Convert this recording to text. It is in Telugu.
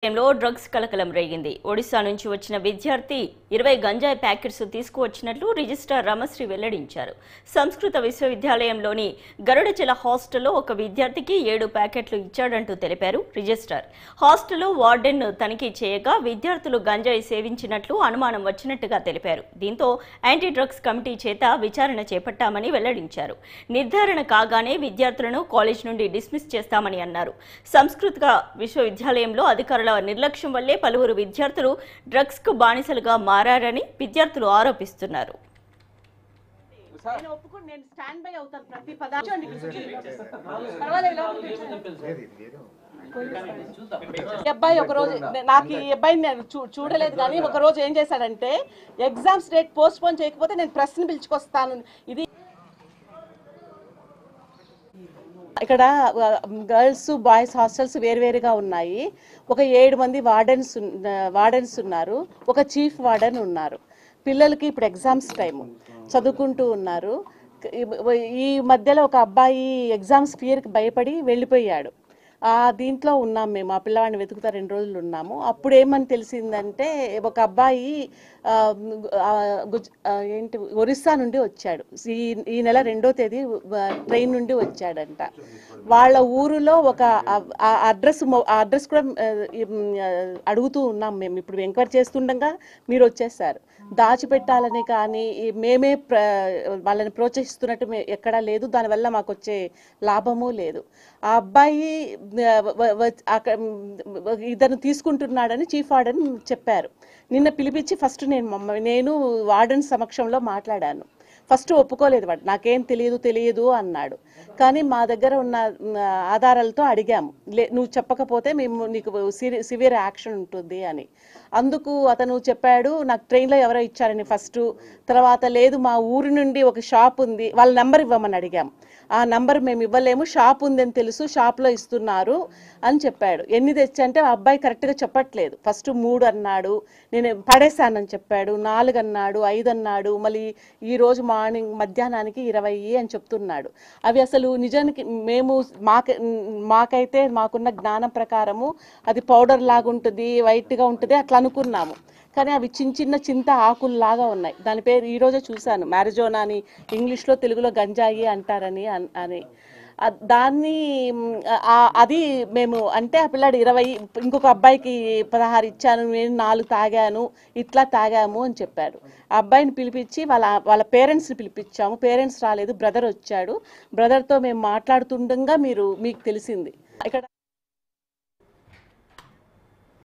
లో డ్రగ్స్ కలకలం రేగింది. ఒడిశా నుంచి వచ్చిన విద్యార్థి 20 గంజాయి ప్యాకెట్స్ తీసుకువచ్చినట్లు రిజిస్ట్రార్ రమశ్రీ వెల్లడించారు. సంస్కృత విశ్వవిద్యాలయంలోని గరుడచల హాస్టల్లో ఒక విద్యార్థికి 7 ప్యాకెట్లు ఇచ్చాడంటూ తెలిపారు రిజిస్ట్రార్. హాస్టల్లో వార్డెన్ తనిఖీ చేయగా విద్యార్థులు గంజాయి సేవించినట్లు అనుమానం వచ్చినట్టుగా తెలిపారు. దీంతో యాంటీ డ్రగ్స్ కమిటీ చేత విచారణ చేపట్టామని వెల్లడించారు. నిర్ధారణ కాగానే విద్యార్థులను కాలేజ్ నుండి డిస్మిస్ చేస్తామని అన్నారు. సంస్కృత విశ్వవిద్యాలయంలో అధికారుల నిర్లక్ష్యం వల్లే పలువురు విద్యార్థులు డ్రగ్స్ కు బానిసలుగా మారారని విద్యార్థులు ఆరోపిస్తున్నారు. అబ్బాయి ఒక రోజు నాకు ఈ అబ్బాయిని నేను చూడలేదు, కానీ ఒక రోజు ఏం చేశాడంటే ఎగ్జామ్స్ డేట్ పోస్ట్ పోన్ చేయకపోతే నేను ప్రెస్ని పిలుచుకొస్తాను. ఇది ఇక్కడ గర్ల్స్ బాయ్స్ హాస్టల్స్ వేరువేరుగా ఉన్నాయి. ఒక 7 మంది వార్డెన్స్ ఉన్నారు, ఒక చీఫ్ వార్డెన్ ఉన్నారు. పిల్లలకి ఇప్పుడు ఎగ్జామ్స్ టైము, చదువుకుంటూ ఉన్నారు. ఈ మధ్యలో ఒక అబ్బాయి ఎగ్జామ్స్ ఫియర్కి భయపడి వెళ్ళిపోయాడు. దీంట్లో ఉన్నాం మేము, ఆ పిల్లవాడిని వెతుకుతా 2 రోజులు ఉన్నాము. అప్పుడు ఏమని తెలిసిందంటే ఒక అబ్బాయి ఒరిస్సా నుండి వచ్చాడు. ఈ నెల 2వ తేదీ ట్రైన్ నుండి వచ్చాడంట. వాళ్ళ ఊరిలో ఒక అడ్రస్ కూడా అడుగుతూ ఉన్నాం మేము. ఇప్పుడు ఎంక్వైరీ చేస్తుండగా మీరు వచ్చేసారు. దాచిపెట్టాలని కానీ మేమే వాళ్ళని ప్రోత్సహిస్తున్నట్టు ఎక్కడా లేదు. దానివల్ల మాకు వచ్చే లాభము లేదు. ఆ అబ్బాయి ఇతను తీసుకుంటున్నాడని చీఫ్ వార్డెన్ చెప్పారు. నిన్న పిలిపించి ఫస్ట్ నేను వార్డెన్ సమక్షంలో మాట్లాడాను. ఫస్ట్ ఒప్పుకోలేదు, వాడు నాకేం తెలియదు అన్నాడు. కానీ మా దగ్గర ఉన్న ఆధారాలతో అడిగాము, నువ్వు చెప్పకపోతే మేము నీకు సివియర్ యాక్షన్ ఉంటుంది అని. అందుకు అతను చెప్పాడు, నాకు ట్రైన్లో ఎవరో ఇచ్చారని ఫస్ట్. తర్వాత లేదు, మా ఊరి నుండి ఒక షాప్ ఉంది, వాళ్ళ నెంబర్ ఇవ్వమని అడిగాము. ఆ నంబర్ మేము ఇవ్వలేము, షాప్ ఉందని తెలుసు, షాప్లో ఇస్తున్నారు అని చెప్పాడు. ఎన్ని తెచ్చంటే ఆ అబ్బాయి కరెక్ట్గా చెప్పట్లేదు. ఫస్ట్ 3 అన్నాడు, నేను పడేశానని చెప్పాడు. 4 అన్నాడు, 5 అన్నాడు, మళ్ళీ ఈరోజు మధ్యాహ్నానికి 20 అని చెప్తున్నాడు. అవి అసలు నిజానికి మాకైతే మాకున్న జ్ఞానం ప్రకారము అది పౌడర్ లాగా ఉంటుంది, వైట్గా ఉంటుంది అట్లా అనుకున్నాము. కానీ అవి చిన్న చింత ఆకుల్లాగా ఉన్నాయి. దాని పేరు ఈరోజే చూశాను, మ్యారిజోనా అని ఇంగ్లీష్లో, తెలుగులో గంజాయి అంటారని దాన్ని అది మేము అంటే ఆ పిల్లాడు 20, ఇంకొక అబ్బాయికి 16 ఇచ్చాను, నేను 4 తాగాను, ఇట్లా తాగాము అని చెప్పాడు. ఆ అబ్బాయిని పిలిపించి వాళ్ళ పేరెంట్స్ని పిలిపించాము. పేరెంట్స్ రాలేదు, బ్రదర్ వచ్చాడు. బ్రదర్తో మేము మాట్లాడుతుండగా మీకు తెలిసింది ఇక్కడ